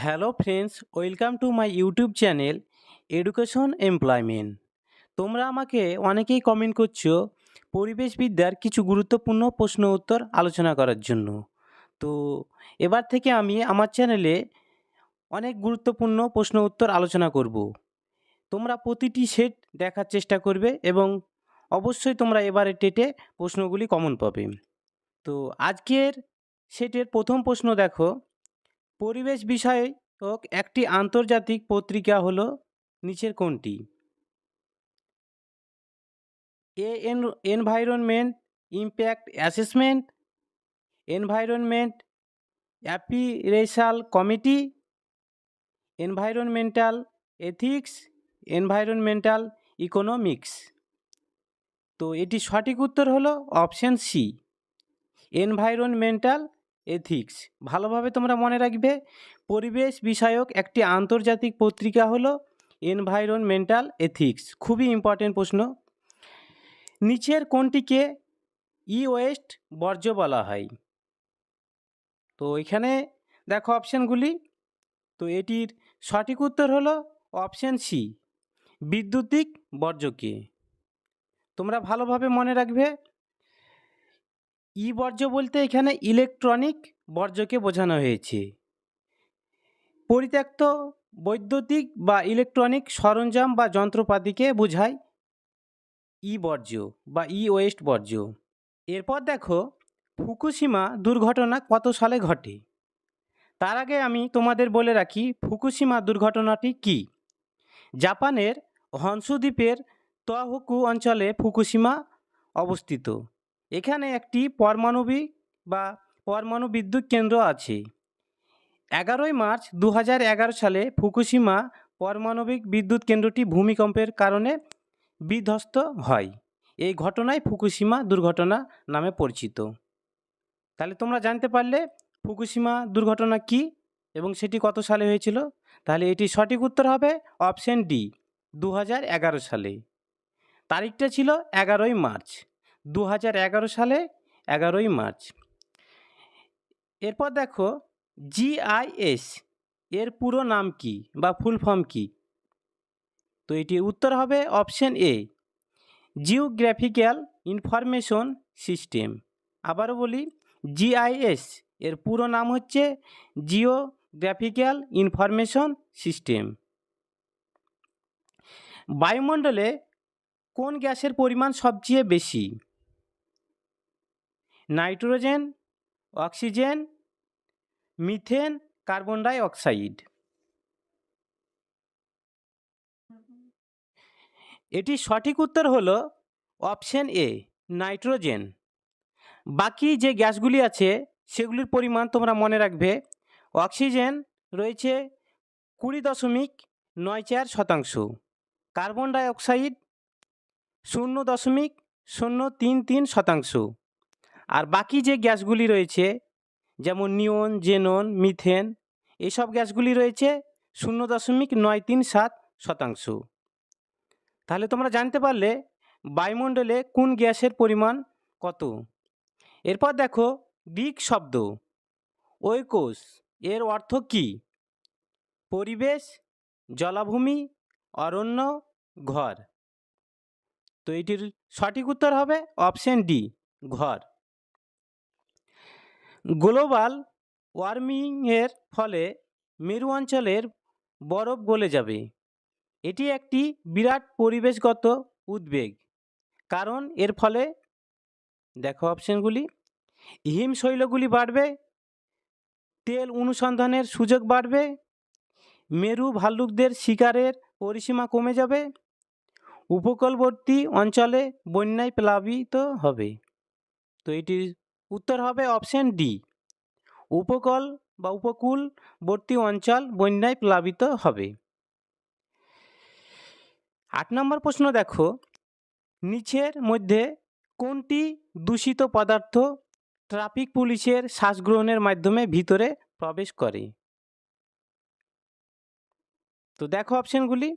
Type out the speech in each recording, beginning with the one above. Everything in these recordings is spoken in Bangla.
Hello friends, welcome to my YouTube channel education employment. তোমরা আমাকে অনেকেই কমেন্ট করছো পরিবেশবিদ্যার কিছু গুরুত্বপূর্ণ প্রশ্ন উত্তর আলোচনা করার জন্য। তো এবার থেকে আমি আমার চ্যানেলে অনেক গুরুত্বপূর্ণ প্রশ্ন উত্তর আলোচনা করব। তোমরা প্রতিটি সেট দেখার চেষ্টা করবে এবং অবশ্যই তোমরা এবারে টেটে প্রশ্নগুলি কমন পাবে। তো আজকের সেটের প্রথম প্রশ্ন দেখো, পরিবেশ বিষয়ক একটি আন্তর্জাতিক পত্রিকা হলো নিচের কোনটি? Environment impact assessment, environment appraisal committee, environmental ethics, environmental economics. তো এটি সঠিক উত্তর হলো অপশন সি, এনভায়রনমেন্টাল এথিক্স। ভালোভাবে তোমরা মনে রাখবে, পরিবেশ বিষয়ক একটি আন্তর্জাতিক পত্রিকা হলো এনভায়রনমেন্টাল এথিক্স। খুবই ইম্পর্টেন্ট প্রশ্ন। নিচের কোনটিকে ই ওয়েস্ট বর্জ্য বলা হয়? তো এখানে দেখো অপশানগুলি। তো এটির সঠিক উত্তর হলো অপশান সি, বিদ্যুতিক বর্জ্যকে। তোমরা ভালোভাবে মনে রাখবে, ই বর্জ্য বলতে এখানে ইলেকট্রনিক বর্জ্যকে বোঝানো হয়েছে। পরিত্যক্ত বৈদ্যুতিক বা ইলেকট্রনিক সরঞ্জাম বা যন্ত্রপাতিকে বোঝায় ই বর্জ্য বা ই ওয়েস্ট বর্জ্য। এরপর দেখো, ফুকুশিমা দুর্ঘটনা কত সালে ঘটে? তার আগে আমি তোমাদের বলে রাখি ফুকুশিমা দুর্ঘটনাটি কী। জাপানের হনসু দ্বীপের তোহোকু অঞ্চলে ফুকুশিমা অবস্থিত। এখানে একটি পারমাণবিক বা পরমাণু বিদ্যুৎ কেন্দ্র আছে। 11 মার্চ 2011 সালে ফুকুশিমা পারমাণবিক বিদ্যুৎ কেন্দ্রটি ভূমিকম্পের কারণে বিধ্বস্ত হয়। এই ঘটনায় ফুকুশিমা দুর্ঘটনা নামে পরিচিত। তাহলে তোমরা জানতে পারলে ফুকুশিমা দুর্ঘটনা কী এবং সেটি কত সালে হয়েছিল। তাহলে এটি সঠিক উত্তর হবে অপশন ডি, 2011 সালে। তারিখটা ছিল 11 মার্চ 2011 সালে, 11 মার্চ। এরপর দেখো, জিআইএস এর পুরো নাম কি বা ফুল ফর্ম কি? তো এটির উত্তর হবে option A, geographical information system. আবারও বলি, জিআইএস এর পুরো নাম হচ্ছে জিওগ্রাফিক্যাল ইনফরমেশন সিস্টেম। বায়ুমণ্ডলে কোন গ্যাসের পরিমাণ সবচেয়ে বেশি? Nitrogen, oxygen, methane, carbon die oxide. এটি সঠিক উত্তর হলো অপশন এ, নাইট্রোজেন। বাকি যে গ্যাসগুলি আছে সেগুলির পরিমাণ তোমরা মনে রাখবে। অক্সিজেন রয়েছে 20.94%, কার্বন ডাই অক্সাইড 0.033%। আর বাকি যে গ্যাসগুলি রয়েছে যেমন নিয়ন, জেনন, মিথেন, এসব গ্যাসগুলি রয়েছে 0.937%। তাহলে তোমরা জানতে পারলে বায়ুমণ্ডলে কোন গ্যাসের পরিমাণ কত। এরপর দেখো, গ্রিক শব্দ ওইকোস এর অর্থ কী? পরিবেশ, জলাভূমি, অরণ্য, ঘর। তো এটির সঠিক উত্তর হবে অপশন ডি, ঘর। গ্লোবাল ওয়ার্মিংয়ের ফলে মেরু অঞ্চলের বরফ গলে যাবে। এটি একটি বিরাট পরিবেশগত উদ্বেগ, কারণ এর ফলে দেখো অপশনগুলি, হিমশৈলগুলি বাড়বে, তেল অনুসন্ধানের সুযোগ বাড়বে, মেরু ভাল্লুকদের শিকারের পরিসীমা কমে যাবে, উপকূলবর্তী অঞ্চলে বন্যায় প্লাবিত হবে। তো এটির উত্তর হবে অপশন ডি, উপকূল বা উপকূলবর্তী অঞ্চল বন্যায় প্লাবিত হবে। 8 নম্বর প্রশ্ন দেখো, নিচের মধ্যে কোনটি দূষিত পদার্থ ট্রাফিক পুলিশের শ্বাসগ্রহণের মাধ্যমে ভিতরে প্রবেশ করে? তো দেখো অপশনগুলি।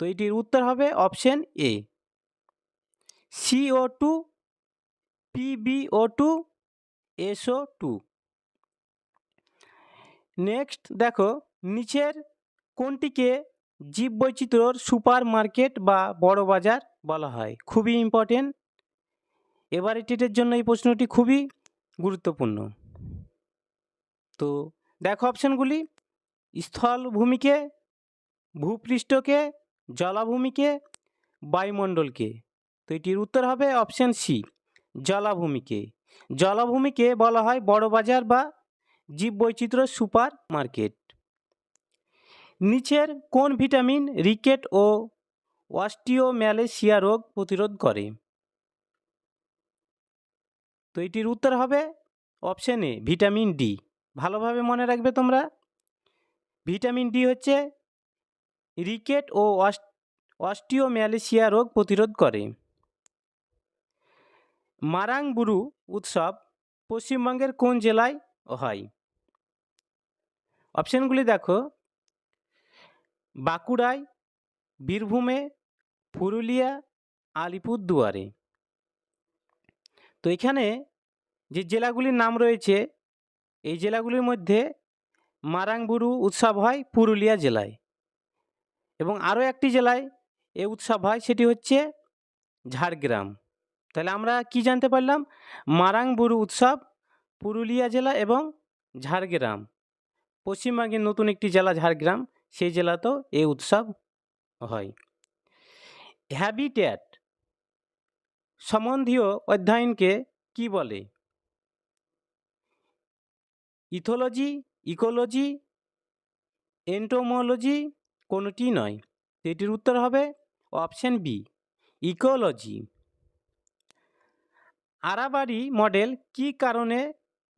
তো এটির উত্তর হবে option A, CO2, PbO2, SO2। Next দেখো, নিচের কোনটিকে জীববৈচিত্র্যর সুপার মার্কেট বা বড় বাজার বলা হয়? খুবই ইম্পর্টেন্ট, এবারে টেটের জন্য এই প্রশ্নটি খুবই গুরুত্বপূর্ণ। তো দেখো অপশানগুলি: স্থলভূমিকে, ভূপৃষ্ঠকে, জলাভূমিকে, বায়ুমণ্ডলকে। তো এটির উত্তর হবে অপশান সি, জলাভূমিকে। জলাভূমিকে বলা হয় বড় বাজার বা জীববৈচিত্র্য সুপার মার্কেট। নিচের কোন ভিটামিন রিকেট ও অস্টিওম্যালেশিয়া রোগ প্রতিরোধ করে? তো এটির উত্তর হবে অপশান এ, ভিটামিন ডি। ভালোভাবে মনে রাখবে তোমরা, ভিটামিন ডি হচ্ছে রিকেট ও অস্টিওম্যালেশিয়া রোগ প্রতিরোধ করে। মারাং বুরু উৎসব পশ্চিমবঙ্গের কোন জেলায় হয়? অপশানগুলি দেখো: বাঁকুড়ায়, বীরভূমে, পুরুলিয়া, আলিপুরদুয়ারে। তো এখানে যে জেলাগুলির নাম রয়েছে, এই জেলাগুলির মধ্যে মারাং বুরু উৎসব হয় পুরুলিয়া জেলায়, এবং আরও একটি জেলায় এই উৎসব হয়, সেটি হচ্ছে ঝাড়গ্রাম। তাহলে আমরা কি জানতে পারলাম? মারাং বুরু উৎসব পুরুলিয়া জেলা এবং ঝাড়গ্রাম, পশ্চিমবঙ্গের নতুন একটি জেলা ঝাড়গ্রাম, সেই জেলাতেও এই উৎসব হয়। হ্যাবিট্যাট সম্বন্ধীয় অধ্যয়নকে কি বলে? ইথোলজি, ইকোলজি, এন্টোমোলজি, কোনোটি নয়। এটির উত্তর হবে অপশান বি, ইকোলজি। আরাবারি মডেল কি কারণের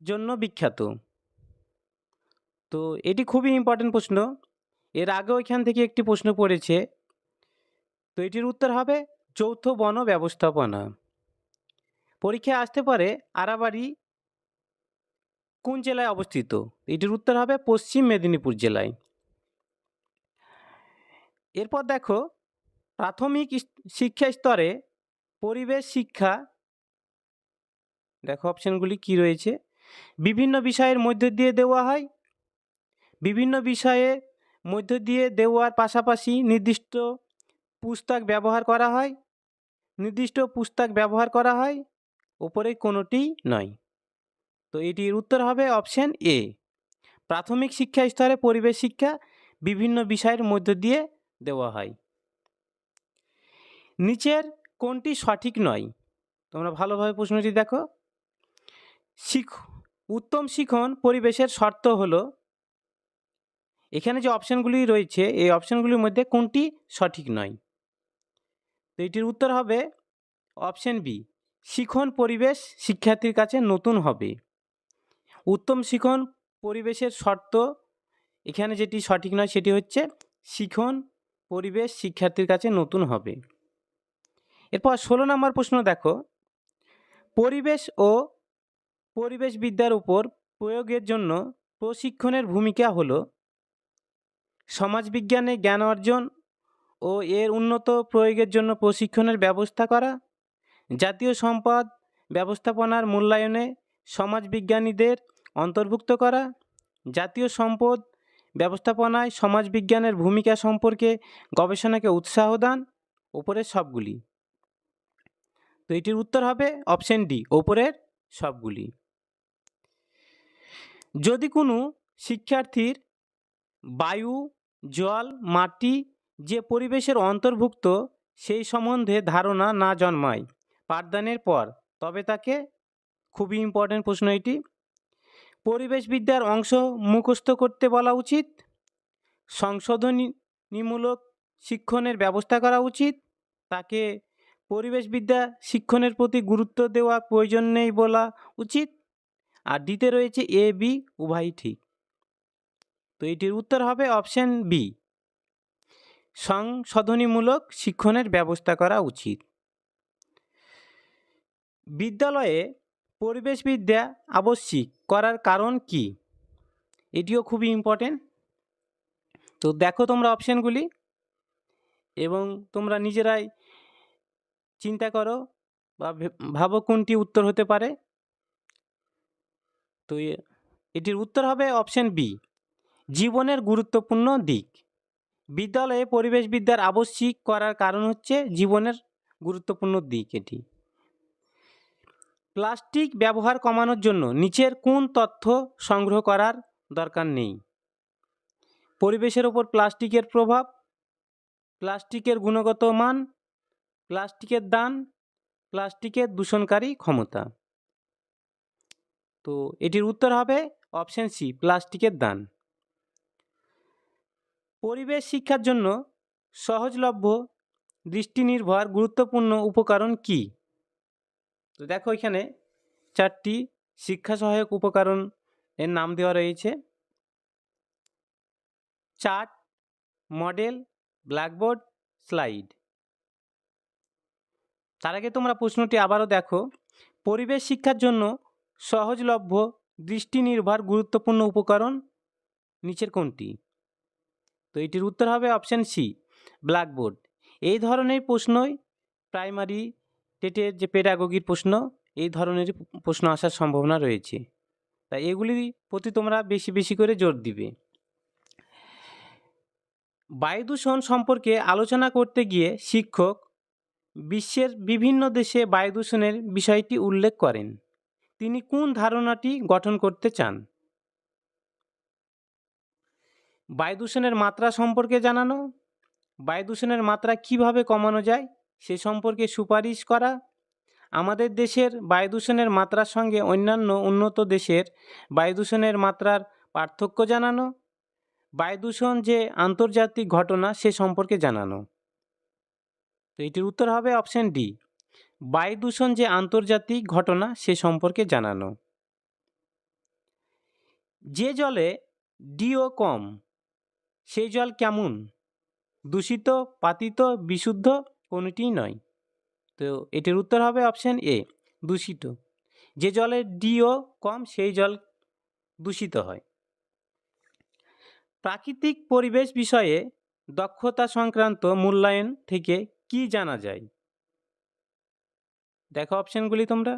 জন্য বিখ্যাত? তো এটি খুবই ইম্পর্টেন্ট প্রশ্ন, এর আগেও এখান থেকে একটি প্রশ্ন পড়েছে। তো এটির উত্তর হবে যৌথ বন ব্যবস্থাপনা। পরীক্ষায় আসতে পারে আরাবারি কোন জেলায় অবস্থিত? এটির উত্তর হবে পশ্চিম মেদিনীপুর জেলায়। এরপর দেখো, প্রাথমিক শিক্ষা স্তরে পরিবেশ শিক্ষা, দেখো অপশানগুলি কি রয়েছে: বিভিন্ন বিষয়ের মধ্য দিয়ে দেওয়া হয়, বিভিন্ন বিষয়ে মধ্য দিয়ে দেওয়ার পাশাপাশি নির্দিষ্ট পুস্তক ব্যবহার করা হয়, নির্দিষ্ট পুস্তক ব্যবহার করা হয়, ওপরে কোনোটি নয়। তো এটির উত্তর হবে অপশান এ, প্রাথমিক শিক্ষা স্তরে পরিবেশ শিক্ষা বিভিন্ন বিষয়ের মধ্য দিয়ে দেওয়া হয়। নিচের কোনটি সঠিক নয়? তোমরা ভালোভাবে প্রশ্নটি দেখো। উত্তম শিখন পরিবেশের শর্ত হলো, এখানে যে অপশানগুলি রয়েছে এই অপশানগুলির মধ্যে কোনটি সঠিক নয়? তো এটির উত্তর হবে অপশান বি, শিখন পরিবেশ শিক্ষার্থীর কাছে নতুন হবে। উত্তম শিখন পরিবেশের শর্ত এখানে যেটি সঠিক নয় সেটি হচ্ছে শিখন পরিবেশ শিক্ষার্থীর কাছে নতুন হবে। এরপর 16 নম্বর প্রশ্ন দেখো, পরিবেশ ও পরিবেশবিদ্যার উপর প্রয়োগের জন্য প্রশিক্ষণের ভূমিকা হলো সমাজবিজ্ঞানে জ্ঞান অর্জন ও এর উন্নত প্রয়োগের জন্য প্রশিক্ষণের ব্যবস্থা করা, জাতীয় সম্পদ ব্যবস্থাপনার মূল্যায়নে সমাজবিজ্ঞানীদের অন্তর্ভুক্ত করা, জাতীয় সম্পদ ব্যবস্থাপনায় সমাজবিজ্ঞানের ভূমিকা সম্পর্কে গবেষণাকে উৎসাহ দান, ওপরের সবগুলি। তো এটির উত্তর হবে অপশান ডি, ওপরের সবগুলি। যদি কোনো শিক্ষার্থীর বায়ু, জল, মাটি যে পরিবেশের অন্তর্ভুক্ত সেই সম্বন্ধে ধারণা না জন্মায় পাঠদানের পর, তবে তাকে, খুবই ইম্পর্ট্যান্ট প্রশ্ন এটি, পরিবেশবিদ্যার অংশ মুখস্থ করতে বলা উচিত, সংশোধনীমূলক শিক্ষণের ব্যবস্থা করা উচিত, তাকে পরিবেশবিদ্যা শিক্ষণের প্রতি গুরুত্ব দেওয়া প্রয়োজন নেই বলা উচিত, আর ডিতে রয়েছে এ বি উভয়ই ঠিক। তো এটির উত্তর হবে অপশান বি, সংশোধনীমূলক শিক্ষণের ব্যবস্থা করা উচিত। বিদ্যালয়ে পরিবেশবিদ্যা আবশ্যিক করার কারণ কি? এটিও খুবই ইম্পর্টেন্ট। তো দেখো তোমরা অপশানগুলি এবং তোমরা নিজেরাই চিন্তা করো বা ভাবো কোনটি উত্তর হতে পারে। তো এটির উত্তর হবে অপশান বি, জীবনের গুরুত্বপূর্ণ দিক। বিদ্যালয়ে পরিবেশবিদ্যার আবশ্যিক করার কারণ হচ্ছে জীবনের গুরুত্বপূর্ণ দিক এটি। প্লাস্টিক ব্যবহার কমানোর জন্য নিচের কোন তথ্য সংগ্রহ করার দরকার নেই? পরিবেশের ওপর প্লাস্টিকের প্রভাব, প্লাস্টিকের গুণগত মান, প্লাস্টিকের দান, প্লাস্টিকের দূষণকারী ক্ষমতা। তো এটির উত্তর হবে অপশন সি, প্লাস্টিকের দান। পরিবেশ শিক্ষার জন্য সহজলভ্য দৃষ্টিনির্ভর গুরুত্বপূর্ণ উপকরণ কি? তো দেখো এখানে 4টি শিক্ষা সহায়ক উপকরণ এর নাম দেওয়া রয়েছে। Chart, model, blackboard, slide. তার আগে তোমরা প্রশ্নটি আবারও দেখো। পরিবেশ শিক্ষার জন্য সহজলভ্য দৃষ্টিনির্ভর গুরুত্বপূর্ণ উপকরণ নিচের কোনটি? তো এটির উত্তর হবে অপশান সি, ব্ল্যাকবোর্ড। এই ধরনের প্রশ্নই প্রাইমারি টেটের যে পেডাগোগির প্রশ্ন, এই ধরনের প্রশ্ন আসার সম্ভাবনা রয়েছে। তাই এগুলির প্রতি তোমরা বেশি বেশি করে জোর দিবে। বায়ু দূষণ সম্পর্কে আলোচনা করতে গিয়ে শিক্ষক বিশ্বের বিভিন্ন দেশে বায়ু দূষণের বিষয়টি উল্লেখ করেন। তিনি কোন ধারণাটি গঠন করতে চান? বায়ু দূষণের মাত্রা সম্পর্কে জানানো, বায়ু দূষণের মাত্রা কিভাবে কমানো যায় সে সম্পর্কে সুপারিশ করা, আমাদের দেশের বায়ু দূষণের মাত্রার সঙ্গে অন্যান্য উন্নত দেশের বায়ু দূষণের মাত্রার পার্থক্য জানানো, বায়ু দূষণ যে আন্তর্জাতিক ঘটনা সে সম্পর্কে জানানো। তো এটির উত্তর হবে অপশন ডি, বায়ু দূষণ যে আন্তর্জাতিক ঘটনা সে সম্পর্কে জানানো। যে জলে ডিও কম সেই জল কেমন? দূষিত, পাতিত, বিশুদ্ধ, কোনোটিই নয়। তো এটির উত্তর হবে অপশন এ, দূষিত। যে জলের ডিও কম সেই জল দূষিত হয়। প্রাকৃতিক পরিবেশ বিষয়ে দক্ষতা সংক্রান্ত মূল্যায়ন থেকে কি জানা যায়? দেখো অপশনগুলি তোমরা।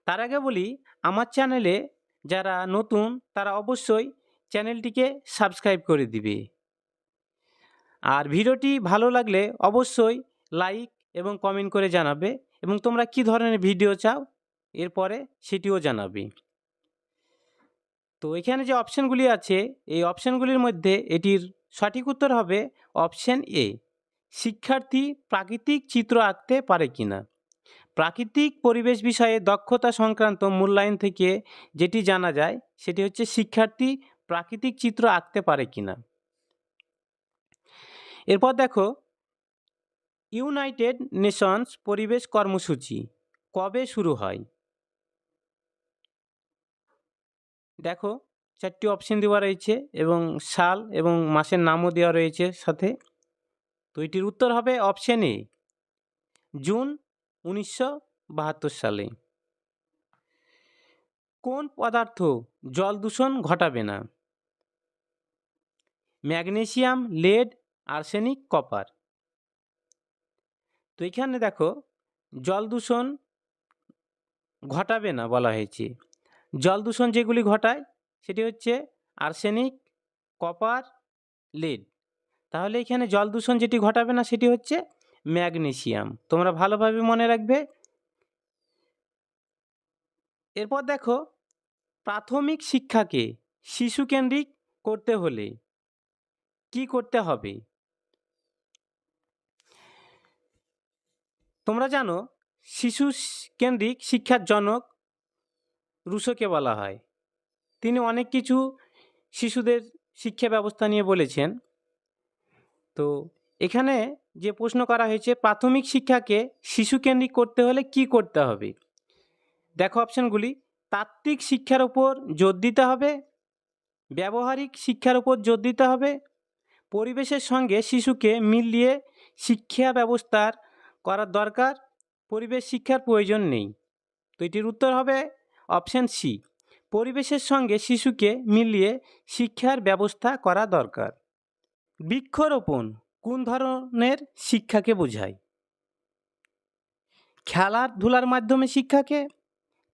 তার আগে বলি, আমার চ্যানেলে যারা নতুন তারা অবশ্যই চ্যানেলটিকে সাবস্ক্রাইব করে দিবে। আর ভিডিওটি ভালো লাগলে অবশ্যই লাইক এবং কমেন্ট করে জানাবে, এবং তোমরা কি ধরনের ভিডিও চাও এরপরে সেটিও জানাবে। তো এখানে যে অপশানগুলি আছে এই অপশানগুলির মধ্যে এটির সঠিক উত্তর হবে অপশান এ, শিক্ষার্থী প্রাকৃতিক চিত্র আঁকতে পারে কিনা। প্রাকৃতিক পরিবেশ বিষয়ে দক্ষতা সংক্রান্ত মূল্যায়ন থেকে যেটি জানা যায় সেটি হচ্ছে শিক্ষার্থী প্রাকৃতিক চিত্র আঁকতে পারে কিনা। এরপর দেখো, ইউনাইটেড নেশনস পরিবেশ কর্মসূচি কবে শুরু হয়? দেখো 4টি অপশন দেওয়া রয়েছে এবং সাল এবং মাসের নামও দেওয়া রয়েছে সাথে। তো এটির উত্তর হবে অপশন এ, জুন 1972 সালে। কোন পদার্থ জল দূষণ ঘটাবে না? Magnesium, lead, arsenic, copper. তো এখানে দেখো জল দূষণ ঘটাবে না বলা হয়েছে। জল দূষণ যেগুলি ঘটায় সেটি হচ্ছে আর্সেনিক, কপার, লেড। তাহলে এখানে জল দূষণ যেটি ঘটাবে না সেটি হচ্ছে ম্যাগনেসিয়াম। তোমরা ভালোভাবে মনে রাখবে। এরপর দেখো, প্রাথমিক শিক্ষাকে শিশুকেন্দ্রিক করতে হলে কি করতে হবে? তোমরা জানো শিশু কেন্দ্রিক শিক্ষার জনক রুশোকে বলা হয়। তিনি অনেক কিছু শিশুদের শিক্ষা ব্যবস্থা নিয়ে বলেছেন। তো এখানে যে প্রশ্ন করা হয়েছে, প্রাথমিক শিক্ষাকে শিশুকেন্দ্রিক করতে হলে কি করতে হবে? দেখো অপশানগুলি, তাত্ত্বিক শিক্ষার উপর জোর দিতে হবে, ব্যবহারিক শিক্ষার উপর জোর দিতে হবে, পরিবেশের সঙ্গে শিশুকে মিলিয়ে শিক্ষা ব্যবস্থার করার দরকার, পরিবেশ শিক্ষার প্রয়োজন নেই। তো এটির উত্তর হবে অপশান সি, পরিবেশের সঙ্গে শিশুকে মিলিয়ে শিক্ষার ব্যবস্থা করা দরকার। বৃক্ষরোপণ কোন ধরনের শিক্ষাকে বোঝায়? খেলাধুলার মাধ্যমে শিক্ষাকে,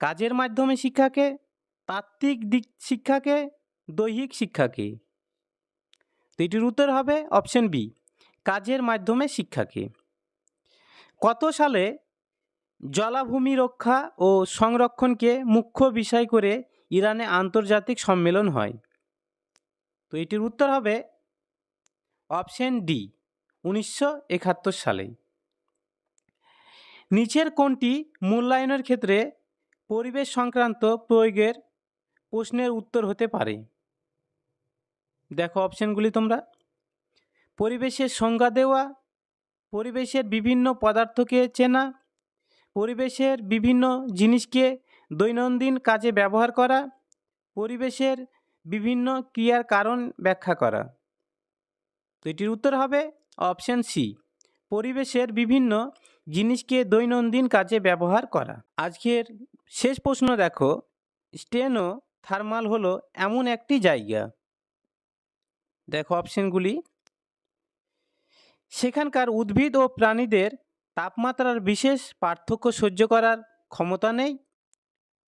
কাজের মাধ্যমে শিক্ষাকে, তাত্ত্বিক দিক শিক্ষাকে, দৈহিক শিক্ষাকে। তো এটির উত্তর হবে অপশন বি, কাজের মাধ্যমে শিক্ষাকে। কত সালে জলাভূমি রক্ষা ও সংরক্ষণকে মুখ্য বিষয় করে ইরানে আন্তর্জাতিক সম্মেলন হয়? তো এটির উত্তর হবে অপশন ডি, 1971 সালে। নিচের কোনটি মূল্যায়নের ক্ষেত্রে পরিবেশ সংক্রান্ত প্রয়োগের প্রশ্নের উত্তর হতে পারে? দেখো অপশনগুলি তোমরা। পরিবেশের সংজ্ঞা দেওয়া, পরিবেশের বিভিন্ন পদার্থকে চেনা, পরিবেশের বিভিন্ন জিনিসকে দৈনন্দিন কাজে ব্যবহার করা, পরিবেশের বিভিন্ন ক্রিয়ার কারণ ব্যাখ্যা করা। তো এটির উত্তর হবে অপশন সি, পরিবেশের বিভিন্ন জিনিসকে দৈনন্দিন কাজে ব্যবহার করা। আজকের শেষ প্রশ্ন দেখো, স্টেনো থার্মাল হলো এমন একটি জায়গা। দেখো অপশনগুলি। সেখানকার উদ্ভিদ ও প্রাণীদের তাপমাত্রার বিশেষ পার্থক্য সহ্য করার ক্ষমতা নেই।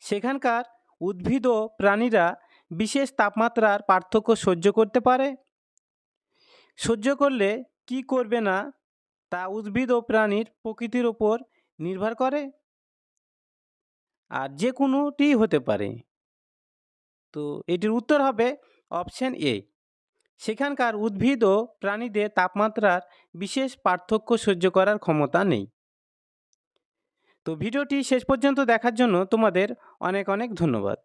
সেখানকার উদ্ভিদ ও প্রাণীরা বিশেষ তাপমাত্রার পার্থক্য সহ্য করতে পারে। সহ্য করলে কি করবে না তা উদ্ভিদ ও প্রাণীর প্রকৃতির ওপর নির্ভর করে, আর যে কোনোটি হতে পারে। তো এটির উত্তর হবে অপশন এ, সেখানকার উদ্ভিদ ও প্রাণীদের তাপমাত্রার বিশেষ পার্থক্য সহ্য করার ক্ষমতা নেই। তো ভিডিওটি শেষ পর্যন্ত দেখার জন্য তোমাদের অনেক অনেক ধন্যবাদ।